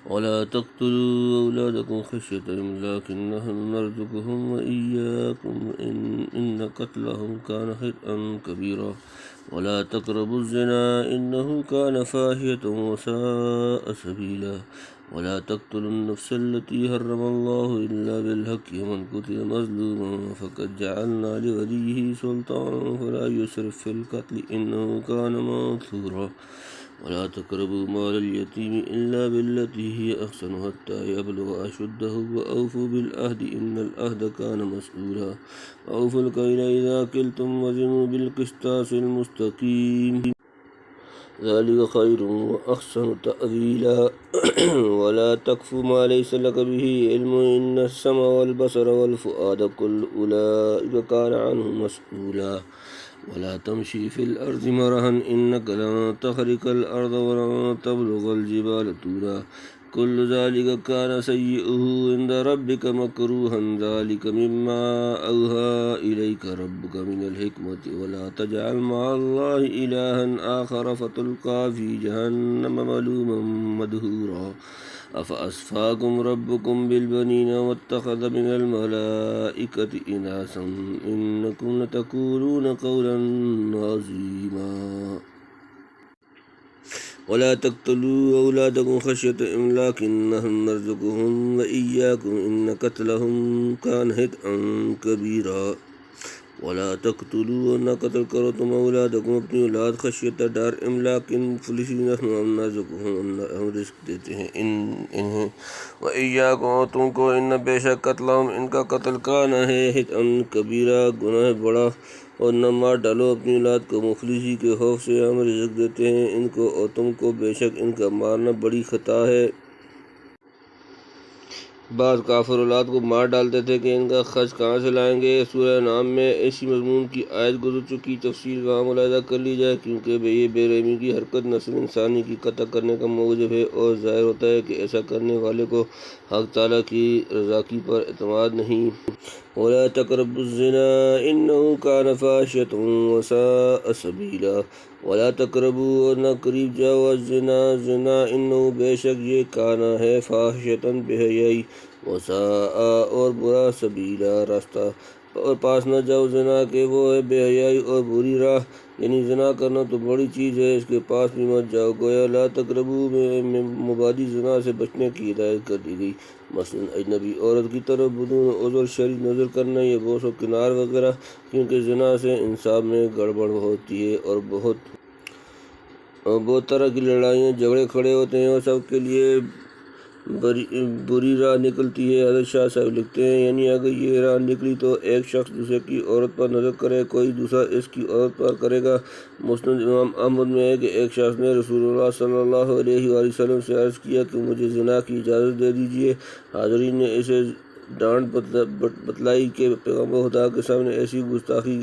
ولا تقتلوا أولادكم خشية إملاق نحن نرزقهم وإياكم إن قتلهم كان خطأ كبيرا ولا تقربوا الزنا إنه كان فاحشة وساء سبيلا ولا تقتلوا النفس التي حرم الله إلا بالحق ومن قتل مظلوما فقد جعلنا لوليه سلطانا فلا يسرف في القتل إنه كان منصورا ولا تقربوا مال اليتيم إلا بالتي هي أحسن حتى يبلغ أشده وأوفوا بالعهد إن العهد كان مسؤولا وأوفوا الكيل إذا كلتم وزنوا بالقسطاس المستقيم ذلك خير وأحسن تأويلا ولا تقف ما ليس لك به علم إن السمع والبصر والفؤاد كل أولئك كان عنه مسؤولا ولا تمشي في الأرض مرحا إنك لن تخرق الأرض ولن تبلغ الجبال طولا كل ذلك كان سيئه عند ربك مكروها ذلك مما أوحى إليك ربك من الحكمة ولا تجعل مع الله إلها آخر فتلقى في جهنم ملوما مدحورا أفأصفاكم ربكم بالبنين واتخذ من الملائكة إناثا إنكم لتقولون قولا عظيما ولا تقتلوا أولادكم خشية إملاق نحن نرزقهم وإياكم إن قتلهم كان خطأ كبيرا ولا تقتلوا نہ قتل کرو تم اولادکم اپنی اولاد خشیت ڈر املاق فلسی نحن ہم نرزقهم ہم رزق دیتے ہیں انہیں وإیاکم تم کو ان بے شک قتلہم ان کا قتل کان ہے خطأ کبیرہ گناہ بڑا اور نہ مار ڈالو اپنی اولاد کو مفلسی کے خوف سے ہم رزق دیتے ہیں ان کو اور تم کو بے شک ان کا مارنا بڑی خطا ہے بعض کافر اولاد کو مار ڈالتے تھے کہ ان کا خرچ کہاں سے لائیں گے سورہ انعام میں ایسی مضمون کی آیت گزر چکی تفصیل وہاں ملاحظہ کر لی جائے کیونکہ یہ بے رحمی کی حرکت نسل انسانی کی قطع کرنے کا موجب ہے اور ظاہر ہوتا ہے کہ ایسا کرنے والے کو حق تعالیٰ کی رضاکی پر اعتماد نہیں ولا تقربوا الزنا انه كان فاحشة وساء سبيلا ولا تقربوا اور نہ قریب جاؤ الزنا زنا انه بے شک یہ کانا ہے فاحشة بے حیائی وساء اور برا سبیلا راستہ اور پاس نہ جاؤ زنا کہ وہ ہے بے حیائی اور بری راہ یعنی زنا کرنا تو بڑی چیز ہے اس کے پاس بھی مت جاؤ گویا لا تقربوا میں مبادی زنا سے بچنے کی ہدایت کر دی گئی مثلا اجنبی عورت کی طرف بدون عذر شرعی نظر کرنا یہ بوس و کنار وغیرہ کیونکہ زنا سے انصاف میں گڑبڑ ہوتی ہے اور بہت طرح کی لڑائیاں جھگڑے کھڑے ہوتے ہیں اور سب کے لیے بری راہ نکلتی ہے حضرت شاہ صاحب لکھتے ہیں یعنی اگر یہ راہ نکلی تو ایک شخص دوسرے کی عورت پر نظر کرے کوئی دوسرا اس کی عورت پر کرے گا مسند امام احمد میں ہے کہ ایک شخص نے رسول اللہ صلی اللہ علیہ وآلہ وسلم سے عرض کیا کہ مجھے زنا کی اجازت دے دیجیے حاضرین نے اسے ڈانٹ بتلائی کہ پیغمبر خدا کے سامنے ایسی گستاخی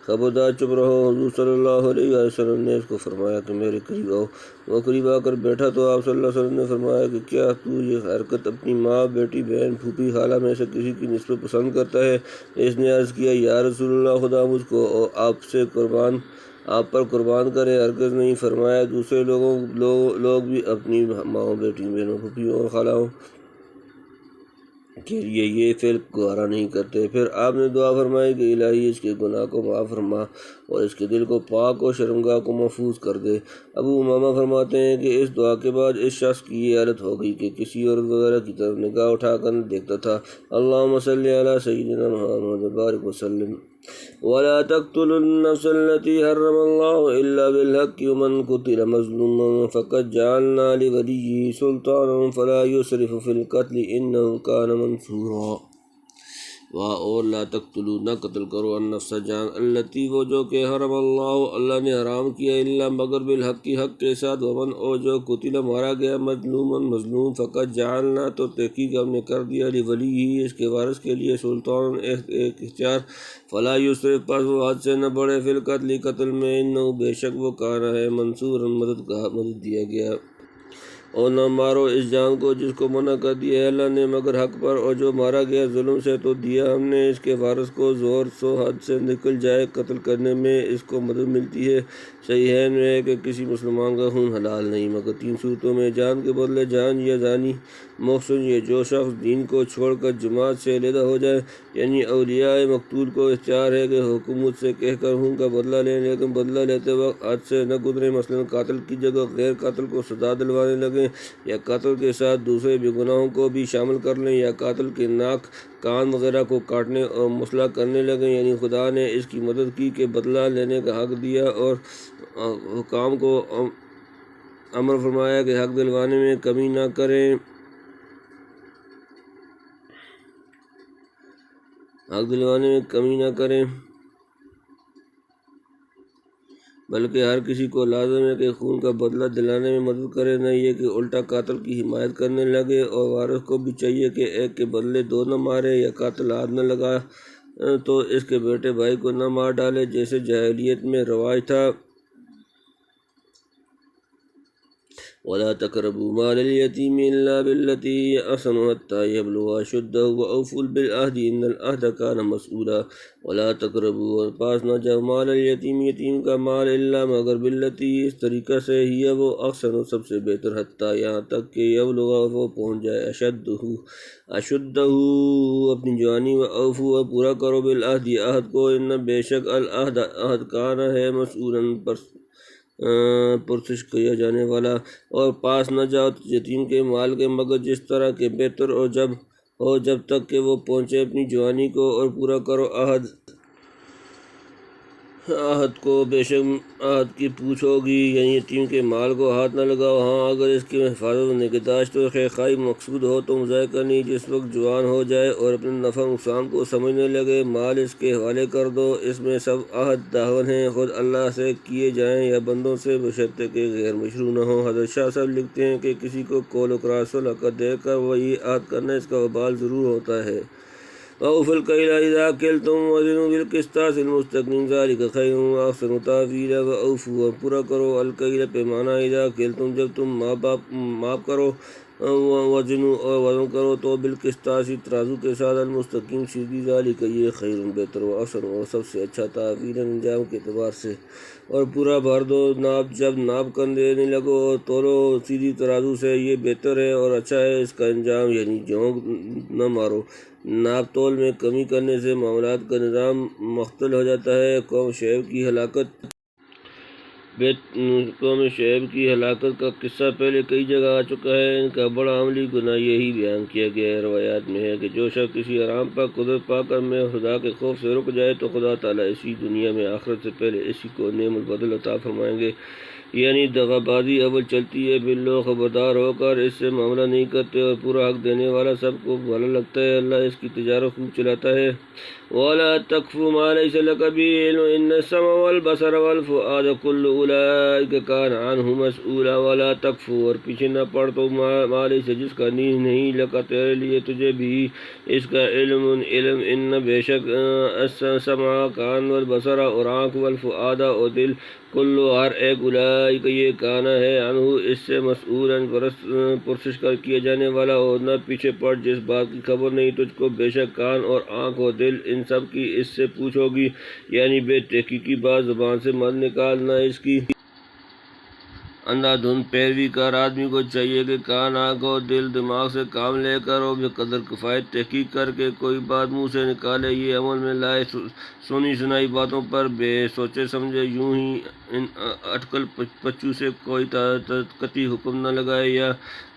خبردار چپ رہو حضور صلی اللہ علیہ وسلم نے اس کو فرمایا کہ میرے قریب آؤ وہ قریب آ کر بیٹھا تو آپ صلی اللہ علیہ وسلم نے فرمایا کہ کیا تو یہ حرکت اپنی ماں بیٹی بہن پھوپھی خالہ میں سے کسی کی نسبت پسند کرتا ہے اس نے عرض کیا یا رسول اللہ خدا مجھ کو آپ پر قربان کرے ہرگز نہیں فرمایا دوسرے لوگ بھی اپنی ماں بیٹی بہنوں پھوپھیوں اور خالہوں کے لیے یہ فعل گوارا نہیں کرتے پھر آپ نے دعا فرمائی کہ الہی اس کے گناہ کو معاف فرما اور اس کے دل کو پاک اور شرمگاہ کو محفوظ کر دے ابو امامہ فرماتے ہیں کہ اس دعا کے بعد اس شخص کی یہ حالت ہو گئی کہ کسی عورت وغیرہ کی طرف نگاہ اٹھا کر دیکھتا تھا اللہم صلی علی سیدنا محمد بارک وسلم ولا تقتلوا النفس التي حرم الله إلا بالحق ومن قتل مظلوما فقد جعلنا لوليه سلطانا فلا يسرف في القتل إنه كان منصورا اور لا تقتلوا نہ قتل کرو النفس جان التی وہ جو کہ حرم اللہ نے حرام کیا الا مگر بالحق کی حق کے ساتھ ومن اور جو قتل مارا گیا مظلوم فقط جعلنا تو تحقیق ہم نے کر دیا ولی ہی اس کے وارث کے لیے سلطان ایک اختیار فلا یسرف پس وہ حد سے نہ بڑھے فی القتل قتل میں انه بے شک وہ کان ہے منصورا مدد دیا گیا اور نہ مارو اس جان کو جس کو منع کر دیا ہے اللہ نے مگر حق پر، اور جو مارا گیا ظلم سے تو دیا ہم نے اس کے وارث کو زور سو حد سے نکل جائے، قتل کرنے میں اس کو مدد ملتی ہے۔ صحیحین میں ہے کہ کسی مسلمان کا خون حلال نہیں مگر 3 صورتوں میں: جان کے بدلے جان، یا زانی، محسن، یہ جو شخص دین کو چھوڑ کر جماعت سے علیحدہ ہو جائے، یعنی اولیاء مقتول کو اختیار ہے کہ حکومت سے کہہ کر خون کا بدلہ لیں، لیکن بدلہ لیتے وقت حد سے نہ گزریں، مثلا قاتل کی جگہ غیر قاتل کو سزا دلوانے لگیں، یا قاتل کے ساتھ دوسرے بھی گناہوں کو بھی شامل کر لیں، یا قاتل کے ناک، کان وغیرہ کو کاٹنے اور مسلح کرنے لگیں، یعنی خدا نے اس کی مدد کی کہ بدلہ لینے کا حق دیا اور حکام کو امر فرمایا کہ حق دلوانے میں کمی نہ کریں، بلکہ ہر کسی کو لازم ہے کہ خون کا بدلہ دلانے میں مدد کرے، نہ یہ کہ الٹا قاتل کی حمایت کرنے لگے، اور وارث کو بھی چاہیے کہ ایک کے بدلے 2 نہ مارے، یا قاتل ہاتھ نہ لگا تو اس کے بیٹے بھائی کو نہ مار ڈالے جیسے جاہلیت میں رواج تھا۔ وَلَا تَقْرَبُوا مَالَ الْيَتِيمِ إِلَّا بِالَّتِي هِيَ أَحْسَنُ حَتَّىٰ يَبْلُغَ أَشُدَّهُ وَأَوْفُوا بِالْعَهْدِ إِنَّ الْعَهْدَ كَانَ مسئولا۔ وَلَا تَقْرَبُوا، اور پاس نہ جاؤ، مال الیتیم، یتیم کا مال، الا مگر باللتی، اس طریقہ سے، ہی وہ احسن، سب سے بہتر، حتیٰ یہاں تک کہ یبلغ، وہ پہنچ جائے، اشدہ اپنی جوانی، وأوفوا، اور پورا کرو، بالعہد، عہد کو، ان بے شک العہد، عہد، کان ہے، مسئولا، پرسش کیا جانے والا۔ اور پاس نہ جاؤ یتیم کے مال کے مگر جس طرح کے بہتر اور جب تک کہ وہ پہنچے اپنی جوانی کو، اور پورا کرو عہد کو، بے شک عہد کی پوچھ ہوگی، یعنی یتیم کے مال کو ہاتھ نہ لگاؤ، ہاں اگر اس کی حفاظت و نگہداشت و خیرخواہی مقصود ہو تو مذائقہ نہیں، جس وقت جوان ہو جائے اور اپنے نفع نقصان کو سمجھنے لگے، مال اس کے حوالے کر دو، اس میں سب عہد داخل ہیں، خود اللہ سے کیے جائیں یا بندوں سے، بشرطے کہ غیر مشروع نہ ہوں۔ حضرت شاہ صاحب لکھتے ہیں کہ کسی کو قول و قرار صلح کا دے کر وہی عہد کرنا، اس کا وبال ضرور ہوتا ہے۔ وَأَوْفُوا الْكَيْلَ إِذَا كِلْتُمْ وَزِنُوا بِالْقِسْطَاسِ الْمُسْتَقِيمِ ذَلِكَ خَيْرٌ وَأَحْسَنُ تَأْوِيلًا۔ وَأَوْفُوا، اور پورا کرو، الْكَيْلَ پیمانہ، اِذَا كِلْتُمْ جب تم ماپ کرو، وَزِنُوا، اور وزن کرو تو، بالقسطاس ترازو کے ساتھ، المستقیم سیدھی، ذَلِكَ یہ خیر بہتر، وَأَحْسَنُ اور سب سے اچھا، تأویلاً انجام کے اعتبار سے، اور پورا بھر دو ناپ، جب ناپ کر دینے لگو اور تولو سیدھی ترازو سے، یہ بہتر ہے اور اچھا ہے اس کا انجام، یعنی جھونک نہ مارو۔ ناپ تول میں کمی کرنے سے معاملات کا نظام مختل ہو جاتا ہے۔ قوم شعیب کی ہلاکت کا قصہ پہلے کئی جگہ آ چکا ہے، ان کا بڑا عملی گناہ یہی بیان کیا گیا ہے۔ روایات میں ہے کہ جو شخص کسی حرام پر قدرت پا کر میں خدا کے خوف سے رک جائے تو خدا تعالیٰ اسی دنیا میں آخرت سے پہلے اسی کو نعم البدل عطا فرمائیں گے، یعنی دغا بازی اول چلتی ہے، پھر لوگ خبردار ہو کر اس سے معاملہ نہیں کرتے اور پورا حق دینے والا سب کو بھلا لگتا ہے، اللہ اس کی تجارت خوب چلاتا ہے۔ وَلَا تَقْفُ مَا لَيْسَ لَكَ بِهِ عِلْمٌ إِنَّ السَّمْعَ وَالْبَصَرَ وَالْفُؤَادَ كُلُّ أُولَئِكَ كَانَ عَنْهُ مسؤولا۔ وَلَا تَقْفُ، اور پیچھے نہ پڑ تو، مَا لَيْسَ جس کا نہیں لکا تیرے لیے، تجھے بھی اس کا علم، ان بے شک السمع کان، والبصر اور آنکھ، والفؤاد اور دل، کلو ہر ایک، اولئک یہ، کانا ہے، عنہ اس سے، مسئولاً پرسش کر کیے جانے والا، اور نہ پیچھے پڑ جس بات کی خبر نہیں تجھ کو، بے شک کان اور آنکھ اور دل ان سب کی اس سے پوچھ ہوگی، یعنی بے تحقیقی بات زبان سے مت نکالنا، اس کی اندھا دھند پیروی کر۔ آدمی کو چاہیے کہ کان، آنکھ اور دل، دماغ سے کام لے کر اور بقدر کفایت تحقیق کر کے کوئی بات منہ سے نکالے، یہ عمل میں لائے، سنی سنائی باتوں پر بے سوچے سمجھے یوں ہی ان اٹکل پچو سے کوئی قطعی حکم نہ لگائے یا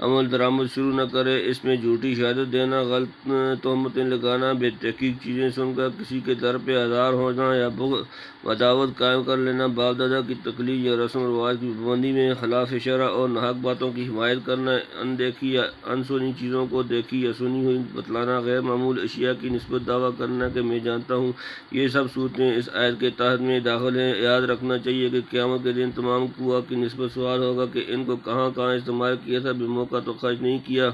عمل درآمد شروع نہ کرے، اس میں جھوٹی شہادت دینا، غلط تہمتیں لگانا، بے تحقیق چیزیں سن کر کسی کے در پہ حاضر ہونا یا عداوت قائم کر لینا، باپ دادا کی تقلید یا رسم و رواج کی پابندی میں خلاف شرع اور ناحق باتوں کی حمایت کرنا، اندیکھی یا انسنی چیزوں کو دیکھی یا سنی ہوئی بتلانا، غیر معمول اشیاء کی نسبت دعویٰ کرنا کہ میں جانتا ہوں، یہ سب صورتیں اس آیت کے تحت میں داخل ہیں۔ یاد رکھنا چاہیے کہ قیامت کے دن تمام قوا کی نسبت سوال ہوگا کہ ان کو کہاں کہاں استعمال کیا تھا، بے موقع تو خرچ نہیں کیا۔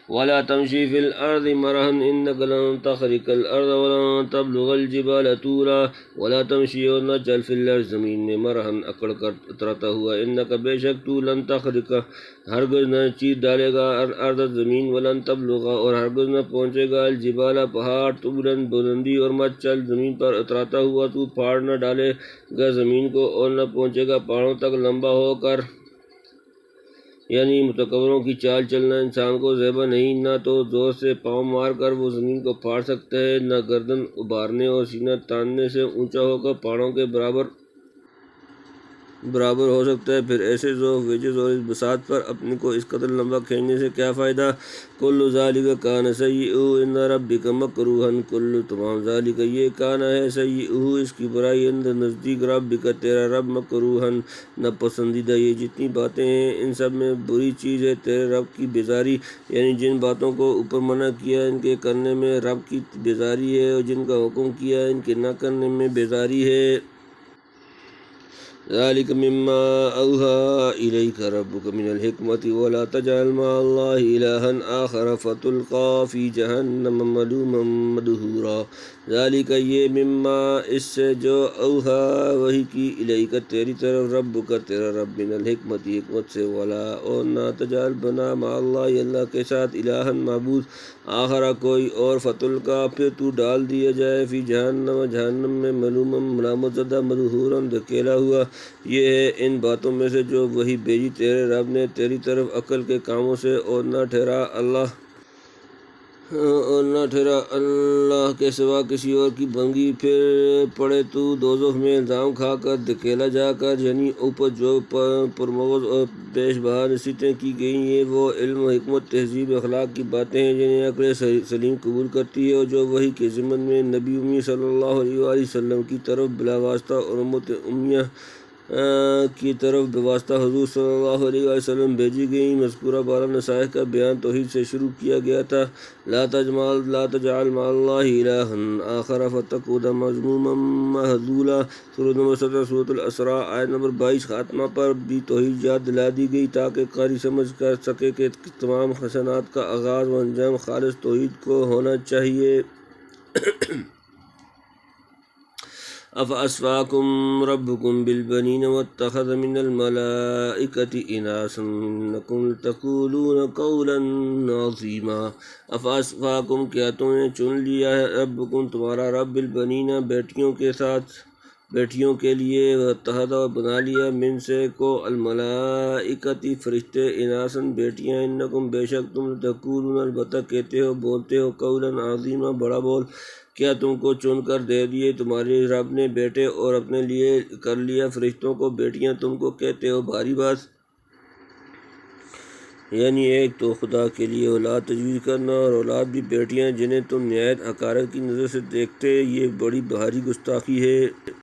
ولا تمشي في الأرض مرحا إنك لن تخرق الأرض ولن تبلغ الجبال طولا ولا تمشي اور نہ چل فی الارض زمین میں مرحا اکڑ کر اترتا ہوا انک بے شک تو لن تخرق ہرگز نہ چیر ڈالے گا الارض زمین ولن تبلغ اور ہرگز نہ پہنچے گا الجبال پہاڑ طولا بلندی اور مت چل زمین پر اتراتا ہوا تو پھاڑ نہ ڈالے گا زمین کو اور نہ پہنچے گا پہاڑوں تک لمبا ہو کر یعنی متکبروں کی چال چلنا انسان کو زیبا نہیں، نہ تو زور سے پاؤں مار کر وہ زمین کو پھاڑ سکتا ہے، نہ گردن ابھارنے اور سینہ تاننے سے اونچا ہو کر پہاڑوں کے برابر ہو سکتا ہے۔ پھر ایسے ذوق ویجز اور اس بساط پر اپنے کو اس قدر لمبا کھینچنے سے کیا فائدہ؟ کل ذالک کان سیئہ عند ربک مکروہا، کل تمام ذالک یہ کان ہے سیئہ اس کی برائی عند نزدیک ربک تیرا رب مکروہا ناپسندیدہ۔ یہ جتنی باتیں ہیں ان سب میں بری چیز ہے تیرے رب کی بیزاری، یعنی جن باتوں کو اوپر منع کیا ان کے کرنے میں رب کی بیزاری ہے اور جن کا حکم کیا ان کے نہ کرنے میں بیزاری ہے۔ ذلك مما أوحى إليك ربك من الحكمة ولا تجعل مع الله إلها آخر فتلقى في جهنم ملوما مدحورا۔ ذلك یہ مما اس سے جو اوحا وحی کی الیک تیری طرف ربک تیرا رب من الحکمت حکمت سے ولا اور نہ تجعل بنا مع اللہ اللہ کے ساتھ الہا معبود آخر کوئی اور فتلقى پھر تو ڈال دیا جائے فی جہنم جہنم میں ملوما ملامت زدہ مدحورا دھکیلا ہوا۔ یہ ہے ان باتوں میں سے جو وہی بھیجی تیرے رب نے تیری طرف عقل کے کاموں سے اور نہ ٹھہرا اللہ کے سوا کسی اور کی بندگی، پھر پڑے تو دوزخ میں الزام کھا کر دھکیلا جا کر، یعنی اوپر جو پرمغز اور پیش بہا نصیحتیں کی گئیں یہ وہ علم حکمت تہذیب اخلاق کی باتیں ہیں جنہیں عقل سلیم قبول کرتی ہے اور جو وحی کے ضمن میں نبی امی صلی اللہ علیہ وآلہ وسلم کی طرف بلا واسطہ اور امت امیہ کی طرف بواسطہ حضور صلی اللہ علیہ وآلہ وسلم بھیجی گئیں۔ مذکورہ 12 نصائح کا بیان توحید سے شروع کیا گیا تھا۔ لا تجعل مع اللہ الہا آخر فتقعد مذموما مخذولا، سورۃ نمبر 17 سورۃ الاسراء آیت نمبر 22۔ خاتمہ پر بھی توحید یاد دلا دی گئی تاکہ قاری سمجھ کر سکے کہ تمام حسنات کا آغاز و انجام خالص توحید کو ہونا چاہیے۔ افاسفاکم ربکم بالبنین واتخذ من الملائکۃ اناسا انکم لتقولون قولا عظیما۔ افاسفاکم کیا تم نے چن لیا ہے ربکم تمہارا رب بالبنین بیٹیوں کے لیے، واتخذ بنا لیا من سے کو الملائکۃ فرشتے اناسا بیٹیاں، انکم بے شک تم لتقولون البتہ کہتے ہو بولتے ہو قولا عظیما بڑا بول۔ کیا تم کو چن کر دے دیے تمہارے رب نے بیٹے اور اپنے لیے کر لیا فرشتوں کو بیٹیاں، تم کو کہتے ہو بھاری بات؟ یعنی ایک تو خدا کے لیے اولاد تجویز کرنا اور اولاد بھی بیٹیاں جنہیں تم نہایت حقارت کی نظر سے دیکھتے، یہ بڑی بھاری گستاخی ہے۔